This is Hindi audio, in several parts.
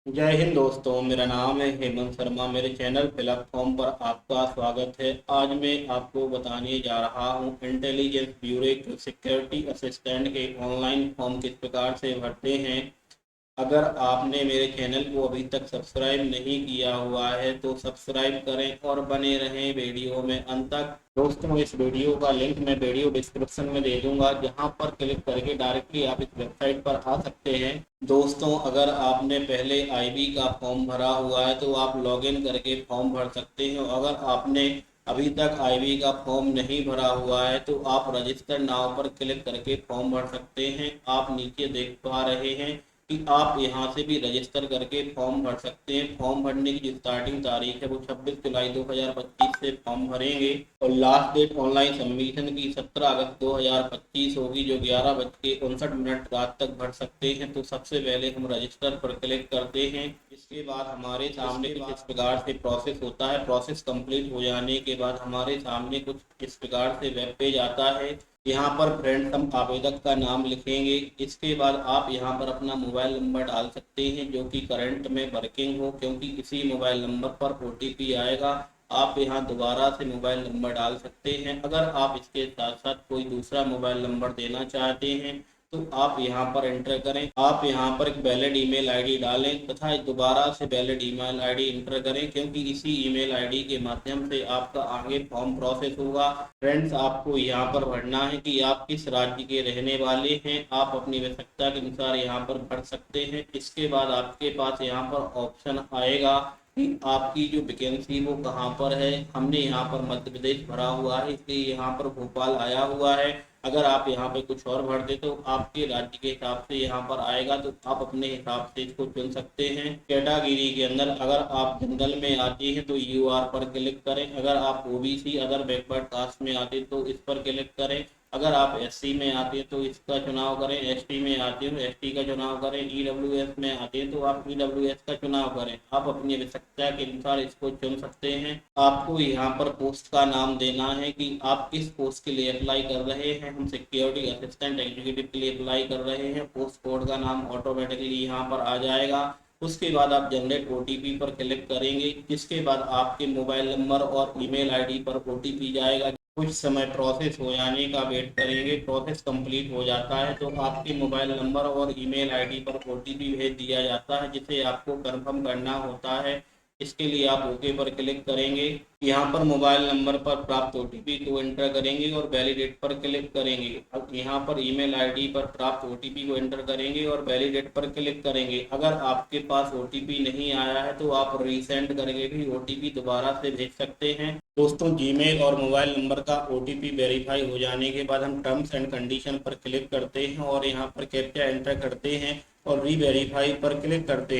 जय हिंद दोस्तों, मेरा नाम है हेमंत शर्मा। मेरे चैनल फिलअप फॉर्म पर आपका स्वागत है। आज मैं आपको बताने जा रहा हूं इंटेलिजेंस ब्यूरो के सिक्योरिटी असिस्टेंट के ऑनलाइन फॉर्म किस प्रकार से भरते हैं। अगर आपने मेरे चैनल को अभी तक सब्सक्राइब नहीं किया हुआ है तो सब्सक्राइब करें और बने रहें वीडियो में अंत तक। दोस्तों, इस वीडियो का लिंक मैं वीडियो डिस्क्रिप्शन में दे दूंगा, जहां पर क्लिक करके डायरेक्टली आप इस वेबसाइट पर आ सकते हैं। दोस्तों, अगर आपने पहले आईबी का फॉर्म भरा हुआ है तो आप लॉगिन करके फॉर्म भर सकते हैं। अगर आपने अभी तक आईबी का फॉर्म नहीं भरा हुआ है तो आप रजिस्टर नाउ पर क्लिक करके फॉर्म भर सकते हैं। आप नीचे देख पा रहे हैं कि आप यहां से भी रजिस्टर करके फॉर्म भर सकते हैं। फॉर्म भरने की जो स्टार्टिंग तारीख है वो 26 जुलाई 2025 से फॉर्म भरेंगे और लास्ट डेट ऑनलाइन सबमिशन की 17 अगस्त 2025 होगी, जो 11:59 रात तक भर सकते हैं। तो सबसे पहले हम रजिस्टर पर क्लिक करते हैं। इसके बाद हमारे सामने कुछ इस प्रकार से प्रोसेस होता है। प्रोसेस कंप्लीट हो जाने के बाद हमारे सामने कुछ इस प्रकार से वेब पेज आता है। यहाँ पर फ्रेंड हम आवेदक का नाम लिखेंगे। इसके बाद आप यहाँ पर अपना मोबाइल नंबर डाल सकते हैं जो कि करंट में वर्किंग हो, क्योंकि इसी मोबाइल नंबर पर ओटीपी आएगा। आप यहाँ दोबारा से मोबाइल नंबर डाल सकते हैं। अगर आप इसके साथ साथ कोई दूसरा मोबाइल नंबर देना चाहते हैं तो आप यहाँ पर एंटर करें। आप यहाँ पर एक वैलिड ईमेल आईडी डालें तथा दोबारा से वैलिड ईमेल आईडी एंटर करें, क्योंकि इसी ईमेल आईडी के माध्यम से आपका आगे फॉर्म प्रोसेस होगा। फ्रेंड्स, आपको यहाँ पर भरना है कि आप किस राज्य के रहने वाले हैं। आप अपनी आवश्यकता के अनुसार यहाँ पर भर सकते हैं। इसके बाद आपके पास यहाँ पर ऑप्शन आएगा कि आपकी जो वैकेंसी वो कहाँ पर है। हमने यहाँ पर मध्य प्रदेश भरा हुआ है, इसलिए यहाँ पर भोपाल आया हुआ है। अगर आप यहाँ पे कुछ और भर दे तो आपके राज्य के हिसाब से यहाँ पर आएगा, तो आप अपने हिसाब से इसको चुन सकते हैं। कैटेगरी के अंदर अगर आप जनरल में आते हैं तो यूआर पर क्लिक करें। अगर आप ओबीसी अदर बैकवर्ड कास्ट में आते तो इस पर क्लिक करें। अगर आप एससी में आते हैं तो इसका चुनाव करें। एसटी में आते हो एसटी का चुनाव करें। ईडब्ल्यूएस में आते हैं तो आप ईडब्ल्यूएस का चुनाव करें। आप अपनी आवश्यकता के अनुसार इसको चुन सकते हैं। आपको यहाँ पर पोस्ट का नाम देना है कि आप किस पोस्ट के लिए अप्लाई कर रहे हैं। हम सिक्योरिटी असिस्टेंट एग्जीक्यूटिव के लिए अप्लाई कर रहे हैं। पोस्ट कोड का नाम ऑटोमेटिकली यहाँ पर आ जाएगा। उसके बाद आप जनरेट ओटीपी पर क्लिक करेंगे, जिसके बाद आपके मोबाइल नंबर और ईमेल आईडी पर ओटीपी जाएगा। कुछ समय प्रोसेस हो जाने का वेट करेंगे। प्रोसेस कंप्लीट हो जाता है तो आपके मोबाइल नंबर और ईमेल आईडी पर ओटीपी भेज दिया जाता है, जिसे आपको कंफर्म करना होता है। इसके लिए आप ओके पर क्लिक करेंगे। यहाँ पर मोबाइल नंबर पर प्राप्त ओटीपी को एंटर करेंगे और वैलिडेट पर क्लिक करेंगे। अब यहाँ पर ईमेल आईडी पर प्राप्त ओटीपी को एंटर करेंगे और वैलिडेट पर क्लिक करेंगे। अगर आपके पास ओटीपी नहीं आया है तो आप रीसेंड करके भी ओटीपी दोबारा से भेज सकते हैं। दोस्तों, जीमेल और मोबाइल नंबर का ओटीपी वेरीफाई हो जाने के बाद हम टर्म्स एंड कंडीशन पर क्लिक करते हैं और यहाँ पर कैप्चा एंटर करते हैं और री वेरीफाई पर क्लिक करते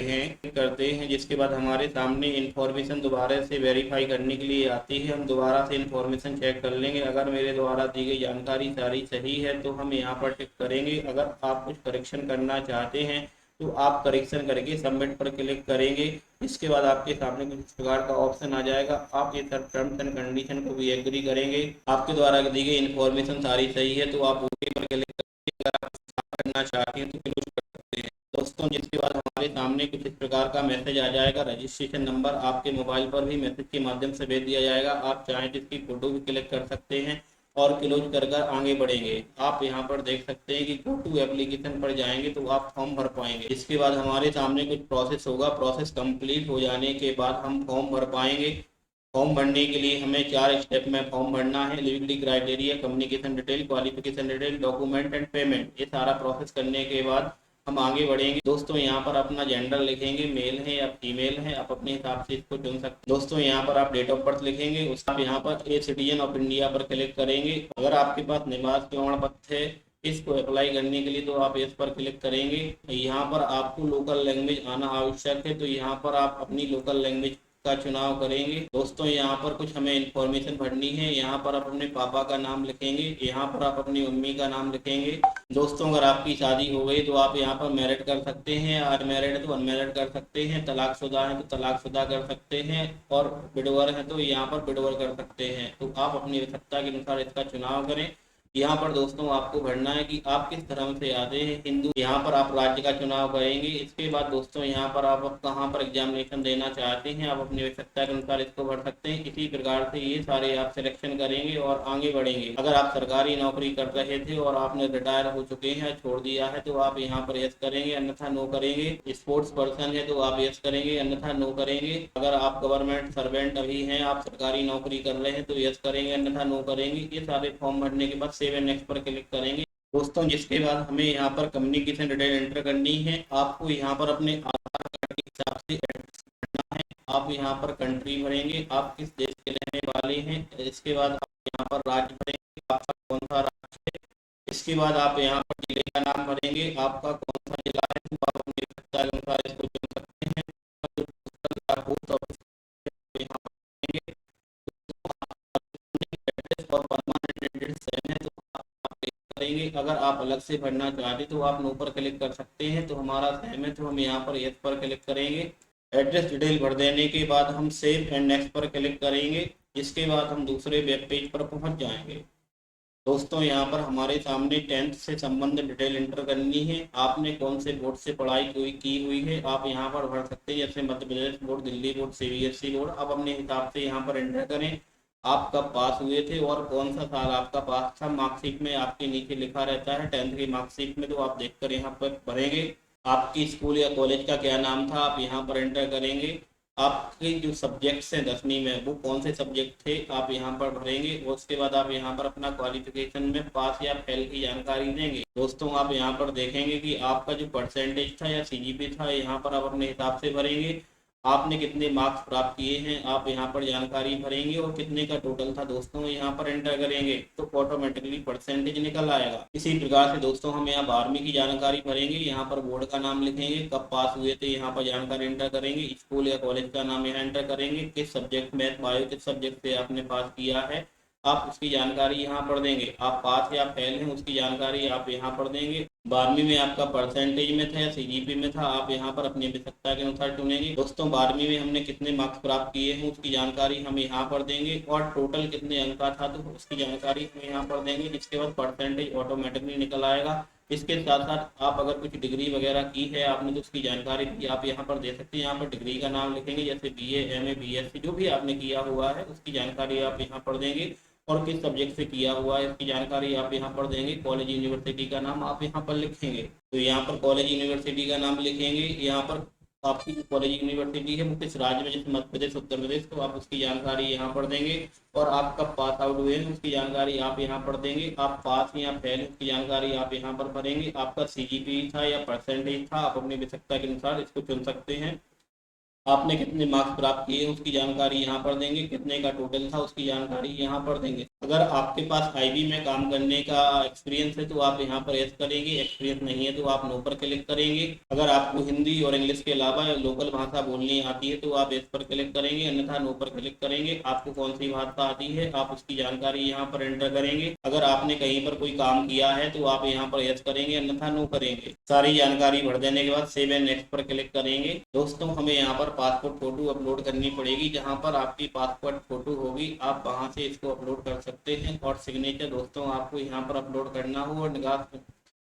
हैं, जिसके बाद हमारे सामने इंफॉर्मेशन दोबारा से वेरीफाई करने के लिए आती है। हम दोबारा से इंफॉर्मेशन चेक कर लेंगे। अगर मेरे द्वारा दी गई जानकारी सारी सही है तो हम यहाँ पर टिक करेंगे। अगर आप कुछ करेक्शन करना चाहते हैं तो आप करेक्शन करके सबमिट पर क्लिक करेंगे। इसके बाद आपके सामने कुछ इस प्रकार का ऑप्शन आ जाएगा। आप ये सब टर्म्स एंड कंडीशन को भी एग्री करेंगे। आपके द्वारा दी गई इन्फॉर्मेशन सारी सही है तो आप ओके पर क्लिक करके अगर आप करना चाहते हैं तो क्लोज कर सकते हैं। दोस्तों, जिसके बाद हमारे सामने कुछ इस प्रकार का मैसेज आ जाएगा। रजिस्ट्रेशन नंबर आपके मोबाइल पर भी मैसेज के माध्यम से भेज दिया जाएगा। आप चाहें तो इसकी फोटो भी क्लिक कर सकते हैं और क्लोज कर आगे बढ़ेंगे। आप यहाँ पर देख सकते हैं कि गो टू एप्लीकेशन पर जाएंगे तो आप फॉर्म भर पाएंगे। इसके बाद हमारे सामने कुछ प्रोसेस होगा। प्रोसेस कंप्लीट हो जाने के बाद हम फॉर्म भर पाएंगे। फॉर्म भरने के लिए हमें 4 स्टेप में फॉर्म भरना है। Eligibility criteria, communication detail, qualification detail, document and payment. ये सारा प्रोसेस करने के बाद हम आगे बढ़ेंगे। दोस्तों, यहाँ पर अपना जेंडर लिखेंगे, मेल है या फीमेल है, आप अपने हिसाब से इसको चुन सकते हैं। दोस्तों, यहाँ पर आप डेट ऑफ बर्थ लिखेंगे। उसका आप यहाँ पर ए सिटीजन ऑफ इंडिया पर क्लिक करेंगे। अगर आपके पास निवास प्रमाण पत्र है इसको अप्लाई करने के लिए तो आप इस पर क्लिक करेंगे। यहाँ पर आपको लोकल लैंग्वेज आना आवश्यक है, तो यहाँ पर आप अपनी लोकल लैंग्वेज का चुनाव करेंगे। दोस्तों, यहाँ पर कुछ हमें इंफॉर्मेशन भरनी है। यहाँ पर आप अपने पापा का नाम लिखेंगे। यहाँ पर आप अपनी मम्मी का नाम लिखेंगे। दोस्तों, अगर आपकी शादी हो गई तो आप यहाँ पर मैरिड कर सकते हैं, अनमैरिड है तो अनमैरिड कर सकते हैं, तलाकशुदा है तो तलाकशुदा कर सकते हैं और विडोवर है तो यहाँ पर विडोवर कर सकते हैं। तो आप अपनी आवश्यकता के अनुसार इसका चुनाव करें। यहाँ पर दोस्तों आपको भरना है कि आप किस धर्म से आते हैं, हिंदू। यहाँ पर आप राज्य का चुनाव करेंगे। इसके बाद दोस्तों यहाँ पर आप कहाँ पर एग्जामिनेशन देना चाहते हैं, आप अपनी आवश्यकता के अनुसार इसको भर सकते हैं। इसी प्रकार से ये सारे आप सिलेक्शन करेंगे और आगे बढ़ेंगे। अगर आप सरकारी नौकरी कर रहे थे और आपने रिटायर हो चुके हैं, छोड़ दिया है, तो आप यहाँ पर यस करेंगे, अन्यथा नो करेंगे। स्पोर्ट्स पर्सन है तो आप यस करेंगे, अन्यथा नो करेंगे। अगर आप गवर्नमेंट सर्वेंट अभी हैं, आप सरकारी नौकरी कर रहे हैं, तो यस करेंगे, अन्यथा नो करेंगे। ये सारे फॉर्म भरने के बाद सेव एंड नेक्स्ट पर क्लिक करेंगे दोस्तों। जिसके बाद हमें यहाँ पर कम्युनिकेशन डिटेल एंटर करनी है। आपको यहाँ पर अपने आधार कार्ड के हिसाब से एड्रेस भरना है। आप यहाँ पर कंट्री भरेंगे, आप किस देश के रहने वाले हैं। इसके बाद आप यहाँ पर राज्य भरेंगे, आपका कौन सा राज्य है। इसके बाद आप यहाँ पर जिले का नाम भरेंगे, आपका कौन सा जिला है, तो आप अपनी आवश्यकता के अनुसार इसको चुन सकते हैं। जो पोस्टल या पोस्ट ऑफिस यहाँ पर भरेंगे। एड्रेस और परमानेंट एड्रेस सेम है तो आप क्लिक करेंगे। अगर आप अलग से भरना चाहते तो आप नो पर क्लिक कर सकते हैं। तो हमारा सेम है तो हम यहाँ पर यस पर क्लिक करेंगे। एड्रेस डिटेल भर देने के बाद हम सेव एंड नेक्स्ट पर क्लिक करेंगे। जिसके बाद हम दूसरे वेब पेज पर पहुंच जाएंगे। दोस्तों यहाँ पर हमारे सामने 10th से संबंधित डिटेल एंटर करनी है। आपने कौन से बोर्ड से पढ़ाई की हुई है, आप यहाँ पर भर सकते हैं। जैसे Madhya Pradesh board, Delhi board, CBSE board. आप अपने हिसाब से यहाँ पर एंटर करें। आप कब पास हुए थे और कौन सा साल आपका पास था। मार्कशीट में आपके नीचे लिखा रहता है 10th की मार्कशीट में, तो आप देखकर यहाँ पर भरेंगे। आपकी स्कूल या कॉलेज का क्या नाम था, आप यहाँ पर एंटर करेंगे। आपके जो सब्जेक्ट्स हैं 10वीं में, वो कौन से सब्जेक्ट थे, आप यहाँ पर भरेंगे। और उसके बाद आप यहाँ पर अपना क्वालिफिकेशन में पास या फेल की जानकारी देंगे। दोस्तों आप यहाँ पर देखेंगे कि आपका जो परसेंटेज था या सीजीपी था, यहाँ पर आप अपने हिसाब से भरेंगे। आपने कितने मार्क्स प्राप्त किए हैं, आप यहाँ पर जानकारी भरेंगे। और कितने का टोटल था दोस्तों, यहाँ पर एंटर करेंगे तो ऑटोमेटिकली परसेंटेज निकल आएगा। इसी प्रकार से दोस्तों हम यहाँ 12वीं की जानकारी भरेंगे। यहाँ पर बोर्ड का नाम लिखेंगे, कब पास हुए थे यहाँ पर जानकारी एंटर करेंगे। स्कूल या कॉलेज का नाम यहाँ एंटर करेंगे। किस सब्जेक्ट मैथ बायो किस सब्जेक्ट से आपने पास किया है, आप उसकी जानकारी यहाँ पर देंगे। आप पास या फेल हैं उसकी जानकारी आप यहाँ पर देंगे। 12वीं में आपका परसेंटेज में था या सीजीपी में था, आप यहाँ पर अपनी आवश्यकता के अनुसार चुनेंगे। दोस्तों 12वीं में हमने कितने मार्क्स प्राप्त किए हैं उसकी जानकारी हम यहाँ पर देंगे। और टोटल कितने अंक का था तो उसकी जानकारी हम यहाँ पर देंगे। इसके बाद परसेंटेज ऑटोमेटिकली निकल आएगा। इसके साथ साथ आप अगर कुछ डिग्री वगैरह की है आपने तो उसकी जानकारी भी आप यहाँ पर दे सकते हैं। यहाँ पर डिग्री का नाम लिखेंगे, जैसे बीए, एमए, बीएससी जो भी आपने किया हुआ है उसकी जानकारी आप यहाँ पर देंगे। और किस सब्जेक्ट से किया हुआ है इसकी जानकारी आप यहाँ पर देंगे। कॉलेज यूनिवर्सिटी का नाम आप यहाँ पर लिखेंगे। तो यहाँ पर कॉलेज यूनिवर्सिटी का नाम लिखेंगे। यहाँ पर आपकी जो कॉलेज यूनिवर्सिटी है वो किस राज्य में, जैसे मध्य प्रदेश, उत्तर प्रदेश, तो आप उसकी जानकारी यहाँ पर देंगे। और आप कब पास आउट हुए हैं उसकी जानकारी आप यहाँ पर देंगे। आप पास या फेल उसकी जानकारी आप यहाँ पर भरेंगे। आपका सीजीपी था या परसेंटेज था, आप अपनी आवश्यकता के अनुसार इसको चुन सकते हैं। आपने कितने मार्क्स प्राप्त किए उसकी जानकारी यहाँ पर देंगे। कितने का टोटल था उसकी जानकारी यहाँ पर देंगे। अगर आपके पास आईबी में काम करने का एक्सपीरियंस है तो आप यहाँ पर यस करेंगे। एक्सपीरियंस नहीं है तो आप नो पर क्लिक करेंगे। अगर आपको हिंदी और इंग्लिश के अलावा लोकल भाषा बोलनी आती है तो आप यस पर क्लिक करेंगे, अन्यथा नो पर क्लिक करेंगे। आपको कौन सी भाषा आती है आप उसकी जानकारी यहाँ पर एंटर करेंगे। अगर आपने कहीं पर कोई काम किया है तो आप यहाँ पर यस करेंगे, अन्यथा नो करेंगे। सारी जानकारी भर देने के बाद सेव एंड नेक्स्ट पर क्लिक करेंगे। दोस्तों हमें यहाँ पर पासपोर्ट फोटो अपलोड करनी पड़ेगी। जहाँ पर आपकी पासपोर्ट फोटो होगी आप वहां से इसको अपलोड कर सकते हैं। और सिग्नेचर दोस्तों आपको यहाँ पर अपलोड करना हो।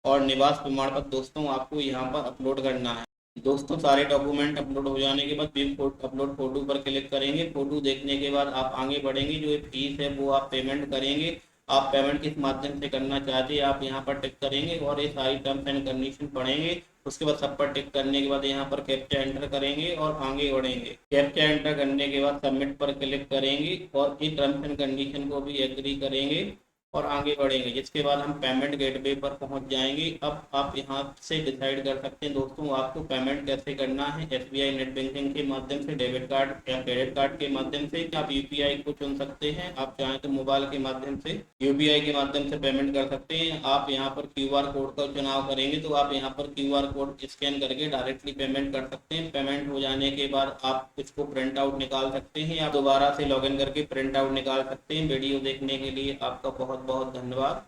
और निवास प्रमाण पत्र दोस्तों आपको यहाँ पर अपलोड करना है। दोस्तों सारे डॉक्यूमेंट अपलोड हो जाने के बाद अपलोड फोटो पर क्लिक करेंगे। फोटो देखने के बाद आप आगे बढ़ेंगे। जो फीस है वो आप पेमेंट करेंगे। आप पेमेंट किस माध्यम से करना चाहते हैं आप यहाँ पर टिक करेंगे। और ये सारी टर्म्स एंड कंडीशन पढ़ेंगे। उसके बाद सब पर टिक करने के बाद यहाँ पर कैप्चा एंटर करेंगे और आगे बढ़ेंगे। कैप्चा एंटर करने के बाद सबमिट पर क्लिक करेंगे और ये टर्म्स एंड कंडीशन को भी एग्री करेंगे और आगे बढ़ेंगे। जिसके बाद हम पेमेंट गेटवे पर पहुंच जाएंगे। अब आप यहाँ से डिसाइड कर सकते हैं दोस्तों आपको पेमेंट कैसे करना है। एसबीआई नेट बैंकिंग के माध्यम से, डेबिट कार्ड या क्रेडिट कार्ड के माध्यम से, आप यूपीआई को चुन सकते हैं। आप चाहें तो मोबाइल के माध्यम से, यूपीआई के माध्यम से पेमेंट कर सकते हैं। आप यहाँ पर क्यूआर कोड का चुनाव करेंगे तो आप यहाँ पर क्यूआर कोड स्कैन करके डायरेक्टली पेमेंट कर सकते हैं। पेमेंट हो जाने के बाद आप इसको प्रिंट आउट निकाल सकते हैं या दोबारा से लॉगिन करके प्रिंट आउट निकाल सकते हैं। वीडियो देखने के लिए आपका बहुत बहुत धन्यवाद।